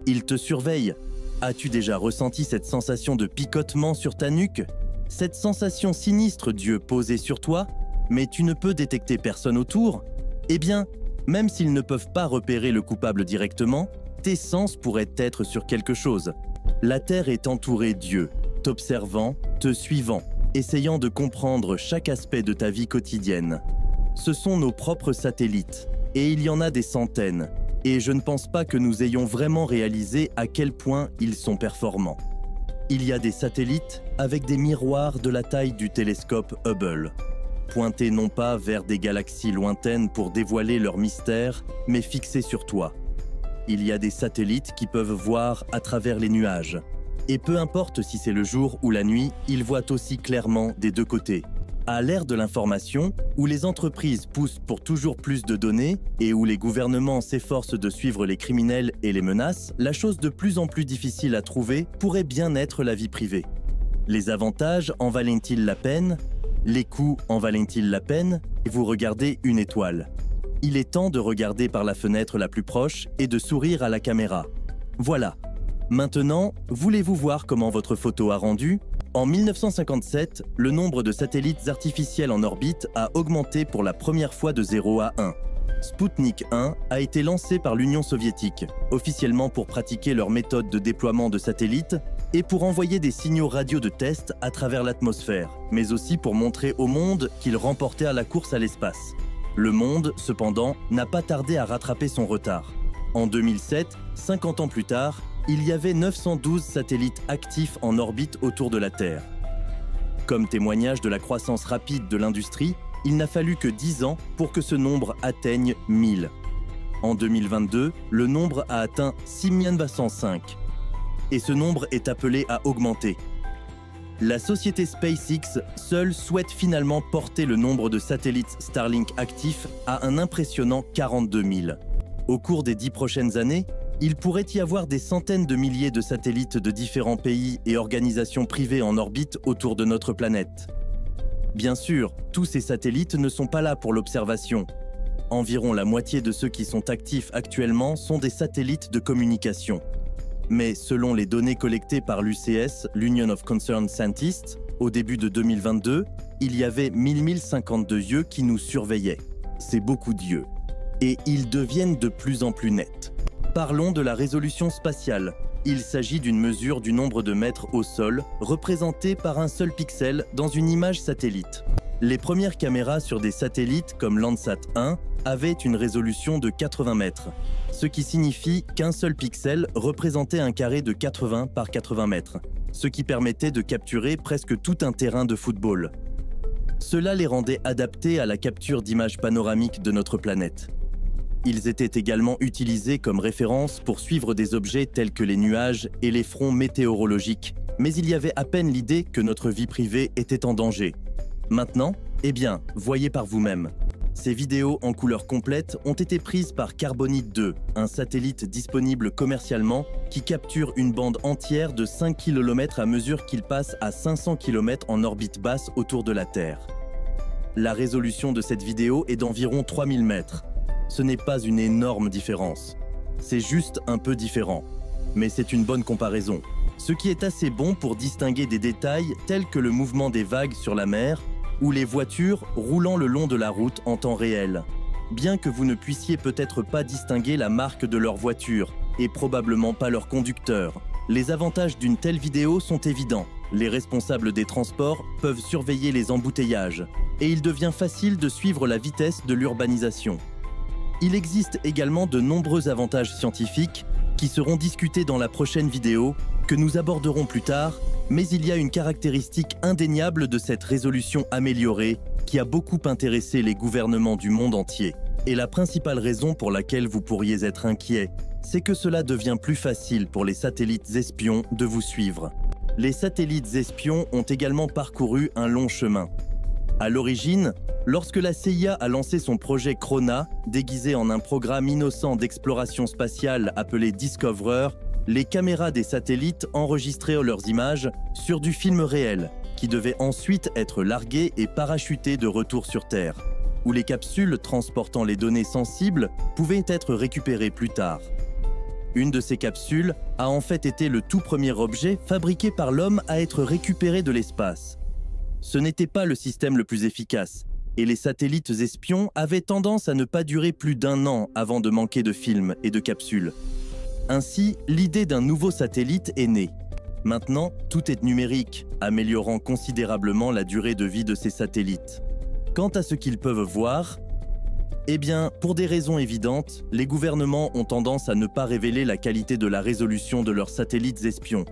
Ils te surveillent. As-tu déjà ressenti cette sensation de picotement sur ta nuque? Cette sensation sinistre d'yeux posés sur toi, mais tu ne peux détecter personne autour? Eh bien, même s'ils ne peuvent pas repérer le coupable directement, tes sens pourraient être sur quelque chose. La Terre est entourée d'yeux, t'observant, te suivant, essayant de comprendre chaque aspect de ta vie quotidienne. Ce sont nos propres satellites, et il y en a des centaines, et je ne pense pas que nous ayons vraiment réalisé à quel point ils sont performants. Il y a des satellites avec des miroirs de la taille du télescope Hubble, pointés non pas vers des galaxies lointaines pour dévoiler leurs mystères, mais fixés sur toi. Il y a des satellites qui peuvent voir à travers les nuages. Et peu importe si c'est le jour ou la nuit, ils voient aussi clairement des deux côtés. À l'ère de l'information, où les entreprises poussent pour toujours plus de données et où les gouvernements s'efforcent de suivre les criminels et les menaces, la chose de plus en plus difficile à trouver pourrait bien être la vie privée. Les avantages en valent-ils la peine? Les coûts en valent-ils la peine? Et vous regardez une étoile. Il est temps de regarder par la fenêtre la plus proche et de sourire à la caméra. Voilà. Maintenant, voulez-vous voir comment votre photo a rendu? En 1957, le nombre de satellites artificiels en orbite a augmenté pour la première fois de 0 à 1. Sputnik 1 a été lancé par l'Union soviétique, officiellement pour pratiquer leur méthode de déploiement de satellites et pour envoyer des signaux radio de test à travers l'atmosphère, mais aussi pour montrer au monde qu'ils remportaient à la course à l'espace. Le monde, cependant, n'a pas tardé à rattraper son retard. En 2007, 50 ans plus tard, il y avait 912 satellites actifs en orbite autour de la Terre. Comme témoignage de la croissance rapide de l'industrie, il n'a fallu que 10 ans pour que ce nombre atteigne 1000. En 2022, le nombre a atteint 6905. Et ce nombre est appelé à augmenter. La société SpaceX seule souhaite finalement porter le nombre de satellites Starlink actifs à un impressionnant 42 000. Au cours des 10 prochaines années, il pourrait y avoir des centaines de milliers de satellites de différents pays et organisations privées en orbite autour de notre planète. Bien sûr, tous ces satellites ne sont pas là pour l'observation. Environ la moitié de ceux qui sont actifs actuellement sont des satellites de communication. Mais selon les données collectées par l'UCS, l'Union of Concerned Scientists, au début de 2022, il y avait 1052 yeux qui nous surveillaient. C'est beaucoup d'yeux. Et ils deviennent de plus en plus nets. Parlons de la résolution spatiale. Il s'agit d'une mesure du nombre de mètres au sol, représentée par un seul pixel dans une image satellite. Les premières caméras sur des satellites comme Landsat 1 avaient une résolution de 80 mètres, ce qui signifie qu'un seul pixel représentait un carré de 80 par 80 mètres, ce qui permettait de capturer presque tout un terrain de football. Cela les rendait adaptés à la capture d'images panoramiques de notre planète. Ils étaient également utilisés comme référence pour suivre des objets tels que les nuages et les fronts météorologiques, mais il y avait à peine l'idée que notre vie privée était en danger. Maintenant, eh bien, voyez par vous-même. Ces vidéos en couleur complète ont été prises par Carbonite 2, un satellite disponible commercialement qui capture une bande entière de 5 km à mesure qu'il passe à 500 km en orbite basse autour de la Terre. La résolution de cette vidéo est d'environ 3000 mètres. Ce n'est pas une énorme différence. C'est juste un peu différent. Mais c'est une bonne comparaison. Ce qui est assez bon pour distinguer des détails tels que le mouvement des vagues sur la mer ou les voitures roulant le long de la route en temps réel. Bien que vous ne puissiez peut-être pas distinguer la marque de leur voiture et probablement pas leur conducteur, les avantages d'une telle vidéo sont évidents. Les responsables des transports peuvent surveiller les embouteillages et il devient facile de suivre la vitesse de l'urbanisation. Il existe également de nombreux avantages scientifiques qui seront discutés dans la prochaine vidéo, que nous aborderons plus tard, mais il y a une caractéristique indéniable de cette résolution améliorée qui a beaucoup intéressé les gouvernements du monde entier. Et la principale raison pour laquelle vous pourriez être inquiet, c'est que cela devient plus facile pour les satellites espions de vous suivre. Les satellites espions ont également parcouru un long chemin. À l'origine, lorsque la CIA a lancé son projet Krona, déguisé en un programme innocent d'exploration spatiale appelé Discoverer, les caméras des satellites enregistraient leurs images sur du film réel, qui devait ensuite être largué et parachuté de retour sur Terre, où les capsules transportant les données sensibles pouvaient être récupérées plus tard. Une de ces capsules a en fait été le tout premier objet fabriqué par l'homme à être récupéré de l'espace. Ce n'était pas le système le plus efficace, et les satellites espions avaient tendance à ne pas durer plus d'1 an avant de manquer de films et de capsules. Ainsi, l'idée d'un nouveau satellite est née. Maintenant, tout est numérique, améliorant considérablement la durée de vie de ces satellites. Quant à ce qu'ils peuvent voir, eh bien, pour des raisons évidentes, les gouvernements ont tendance à ne pas révéler la qualité de la résolution de leurs satellites espions.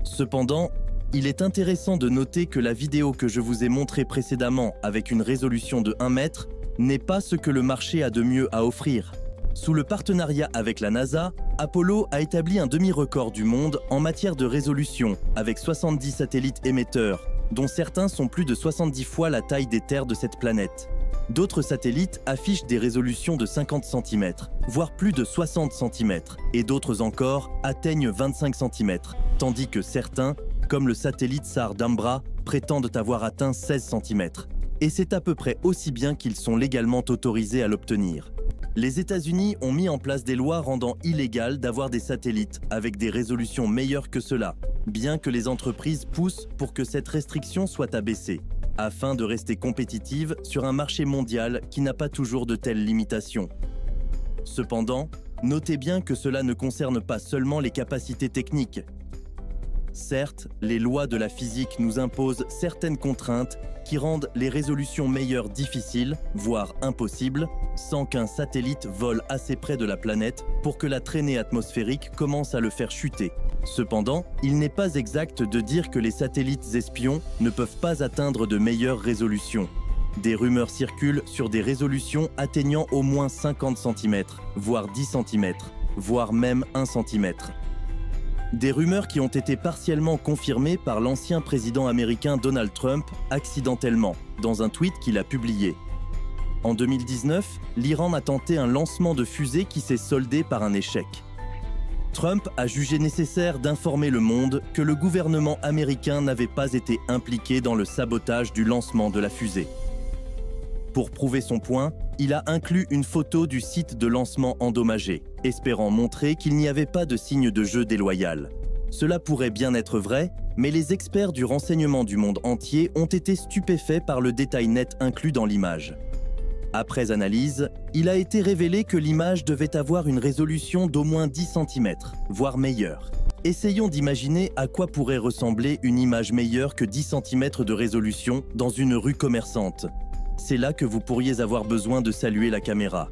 Cependant, il est intéressant de noter que la vidéo que je vous ai montrée précédemment avec une résolution de 1 mètre n'est pas ce que le marché a de mieux à offrir. Sous le partenariat avec la NASA, Apollo a établi un demi-record du monde en matière de résolution avec 70 satellites émetteurs, dont certains sont plus de 70 fois la taille des terres de cette planète. D'autres satellites affichent des résolutions de 50 cm, voire plus de 60 cm, et d'autres encore atteignent 25 cm, tandis que certains, comme le satellite SAR d'Ambra, prétendent avoir atteint 16 cm. Et c'est à peu près aussi bien qu'ils sont légalement autorisés à l'obtenir. Les États-Unis ont mis en place des lois rendant illégal d'avoir des satellites avec des résolutions meilleures que cela, bien que les entreprises poussent pour que cette restriction soit abaissée, afin de rester compétitive sur un marché mondial qui n'a pas toujours de telles limitations. Cependant, notez bien que cela ne concerne pas seulement les capacités techniques. Certes, les lois de la physique nous imposent certaines contraintes qui rendent les résolutions meilleures difficiles, voire impossibles, sans qu'un satellite vole assez près de la planète pour que la traînée atmosphérique commence à le faire chuter. Cependant, il n'est pas exact de dire que les satellites espions ne peuvent pas atteindre de meilleures résolutions. Des rumeurs circulent sur des résolutions atteignant au moins 50 cm, voire 10 cm, voire même 1 cm. Des rumeurs qui ont été partiellement confirmées par l'ancien président américain Donald Trump accidentellement, dans un tweet qu'il a publié. En 2019, l'Iran a tenté un lancement de fusée qui s'est soldé par un échec. Trump a jugé nécessaire d'informer le monde que le gouvernement américain n'avait pas été impliqué dans le sabotage du lancement de la fusée. Pour prouver son point, il a inclus une photo du site de lancement endommagé, espérant montrer qu'il n'y avait pas de signe de jeu déloyal. Cela pourrait bien être vrai, mais les experts du renseignement du monde entier ont été stupéfaits par le détail net inclus dans l'image. Après analyse, il a été révélé que l'image devait avoir une résolution d'au moins 10 cm, voire meilleure. Essayons d'imaginer à quoi pourrait ressembler une image meilleure que 10 cm de résolution dans une rue commerçante. C'est là que vous pourriez avoir besoin de saluer la caméra.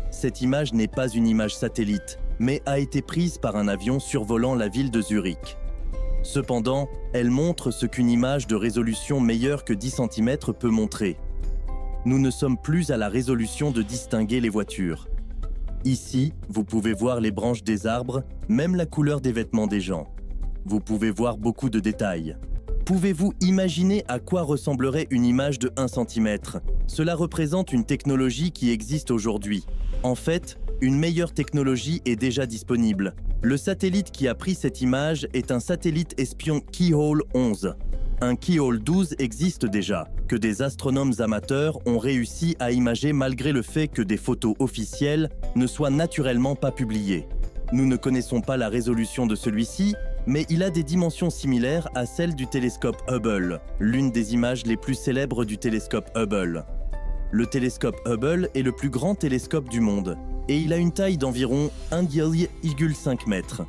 Cette image n'est pas une image satellite, mais a été prise par un avion survolant la ville de Zurich. Cependant, elle montre ce qu'une image de résolution meilleure que 10 cm peut montrer. Nous ne sommes plus à la résolution de distinguer les voitures. Ici, vous pouvez voir les branches des arbres, même la couleur des vêtements des gens. Vous pouvez voir beaucoup de détails. Pouvez-vous imaginer à quoi ressemblerait une image de 1 cm? Cela représente une technologie qui existe aujourd'hui. En fait, une meilleure technologie est déjà disponible. Le satellite qui a pris cette image est un satellite espion Keyhole 11. Un Keyhole 12 existe déjà, que des astronomes amateurs ont réussi à imager malgré le fait que des photos officielles ne soient naturellement pas publiées. Nous ne connaissons pas la résolution de celui-ci, mais il a des dimensions similaires à celles du télescope Hubble, l'une des images les plus célèbres du télescope Hubble. Le télescope Hubble est le plus grand télescope du monde, et il a une taille d'environ 1,5 mètre.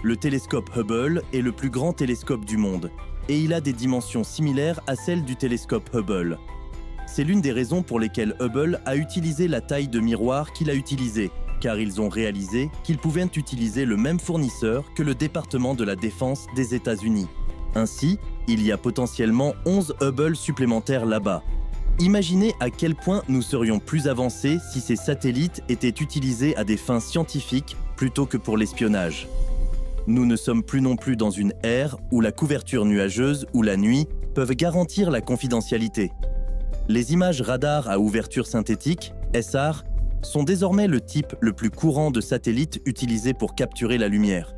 Le télescope Hubble est le plus grand télescope du monde, et il a des dimensions similaires à celles du télescope Hubble. C'est l'une des raisons pour lesquelles Hubble a utilisé la taille de miroir qu'il a utilisée, car ils ont réalisé qu'ils pouvaient utiliser le même fournisseur que le département de la défense des États-Unis. Ainsi, il y a potentiellement 11 Hubble supplémentaires là-bas. Imaginez à quel point nous serions plus avancés si ces satellites étaient utilisés à des fins scientifiques plutôt que pour l'espionnage. Nous ne sommes plus non plus dans une ère où la couverture nuageuse ou la nuit peuvent garantir la confidentialité. Les images radar à ouverture synthétique, SR, sont désormais le type le plus courant de satellites utilisés pour capturer la lumière.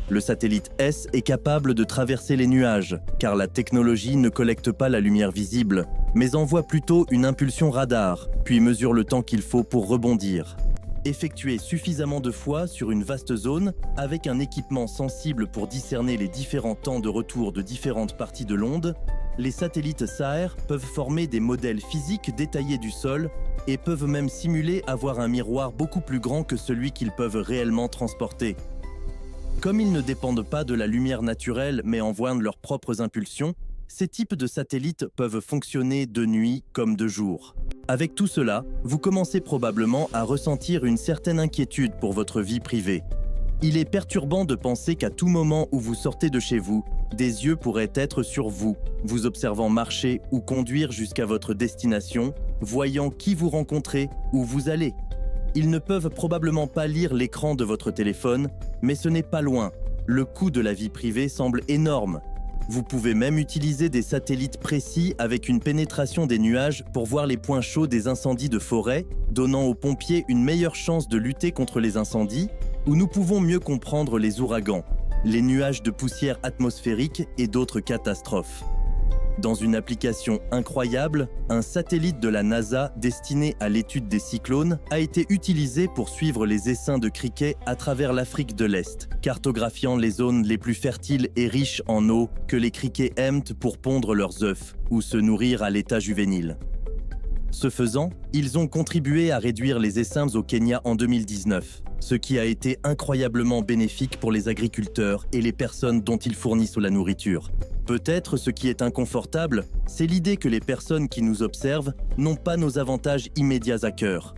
Le satellite S est capable de traverser les nuages, car la technologie ne collecte pas la lumière visible, mais envoie plutôt une impulsion radar, puis mesure le temps qu'il faut pour rebondir. Effectués suffisamment de fois sur une vaste zone, avec un équipement sensible pour discerner les différents temps de retour de différentes parties de l'onde, les satellites SAR peuvent former des modèles physiques détaillés du sol et peuvent même simuler avoir un miroir beaucoup plus grand que celui qu'ils peuvent réellement transporter. Comme ils ne dépendent pas de la lumière naturelle mais envoient leurs propres impulsions, ces types de satellites peuvent fonctionner de nuit comme de jour. Avec tout cela, vous commencez probablement à ressentir une certaine inquiétude pour votre vie privée. Il est perturbant de penser qu'à tout moment où vous sortez de chez vous, des yeux pourraient être sur vous, vous observant marcher ou conduire jusqu'à votre destination, voyant qui vous rencontrez, où vous allez. Ils ne peuvent probablement pas lire l'écran de votre téléphone, mais ce n'est pas loin. Le coût de la vie privée semble énorme. Vous pouvez même utiliser des satellites précis avec une pénétration des nuages pour voir les points chauds des incendies de forêt, donnant aux pompiers une meilleure chance de lutter contre les incendies, ou nous pouvons mieux comprendre les ouragans, les nuages de poussière atmosphérique et d'autres catastrophes. Dans une application incroyable, un satellite de la NASA destiné à l'étude des cyclones a été utilisé pour suivre les essaims de criquets à travers l'Afrique de l'Est, cartographiant les zones les plus fertiles et riches en eau que les criquets aiment pour pondre leurs œufs ou se nourrir à l'état juvénile. Ce faisant, ils ont contribué à réduire les essaims au Kenya en 2019, ce qui a été incroyablement bénéfique pour les agriculteurs et les personnes dont ils fournissent la nourriture. Peut-être ce qui est inconfortable, c'est l'idée que les personnes qui nous observent n'ont pas nos avantages immédiats à cœur.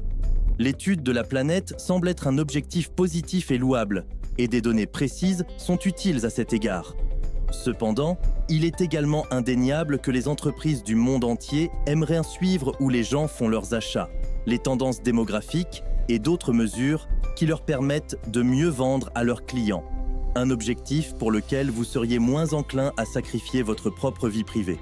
L'étude de la planète semble être un objectif positif et louable, et des données précises sont utiles à cet égard. Cependant, il est également indéniable que les entreprises du monde entier aimeraient suivre où les gens font leurs achats, les tendances démographiques et d'autres mesures qui leur permettent de mieux vendre à leurs clients. Un objectif pour lequel vous seriez moins enclin à sacrifier votre propre vie privée.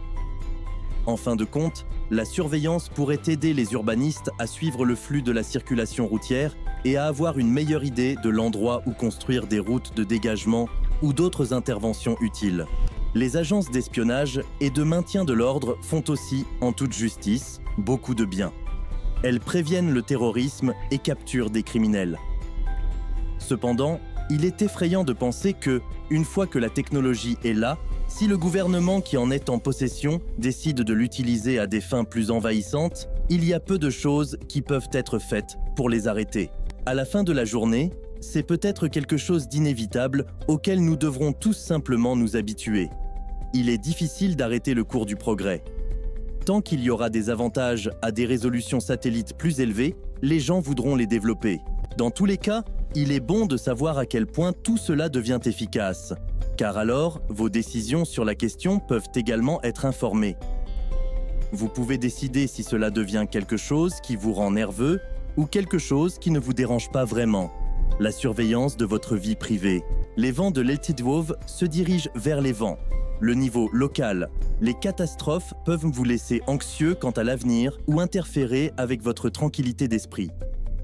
En fin de compte, la surveillance pourrait aider les urbanistes à suivre le flux de la circulation routière et à avoir une meilleure idée de l'endroit où construire des routes de dégagement ou d'autres interventions utiles. Les agences d'espionnage et de maintien de l'ordre font aussi, en toute justice, beaucoup de bien. Elles préviennent le terrorisme et capturent des criminels. Cependant, il est effrayant de penser que, une fois que la technologie est là, si le gouvernement qui en est en possession décide de l'utiliser à des fins plus envahissantes, il y a peu de choses qui peuvent être faites pour les arrêter. À la fin de la journée, c'est peut-être quelque chose d'inévitable auquel nous devrons tous simplement nous habituer. Il est difficile d'arrêter le cours du progrès. Tant qu'il y aura des avantages à des résolutions satellites plus élevées, les gens voudront les développer. Dans tous les cas, il est bon de savoir à quel point tout cela devient efficace, car alors vos décisions sur la question peuvent également être informées. Vous pouvez décider si cela devient quelque chose qui vous rend nerveux ou quelque chose qui ne vous dérange pas vraiment. La surveillance de votre vie privée. Les vents de l'Eltidwove se dirigent vers les vents. Le niveau local. Les catastrophes peuvent vous laisser anxieux quant à l'avenir ou interférer avec votre tranquillité d'esprit.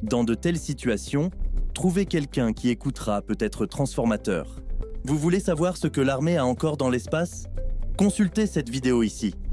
Dans de telles situations, trouver quelqu'un qui écoutera peut être transformateur. Vous voulez savoir ce que l'armée a encore dans l'espace ? Consultez cette vidéo ici.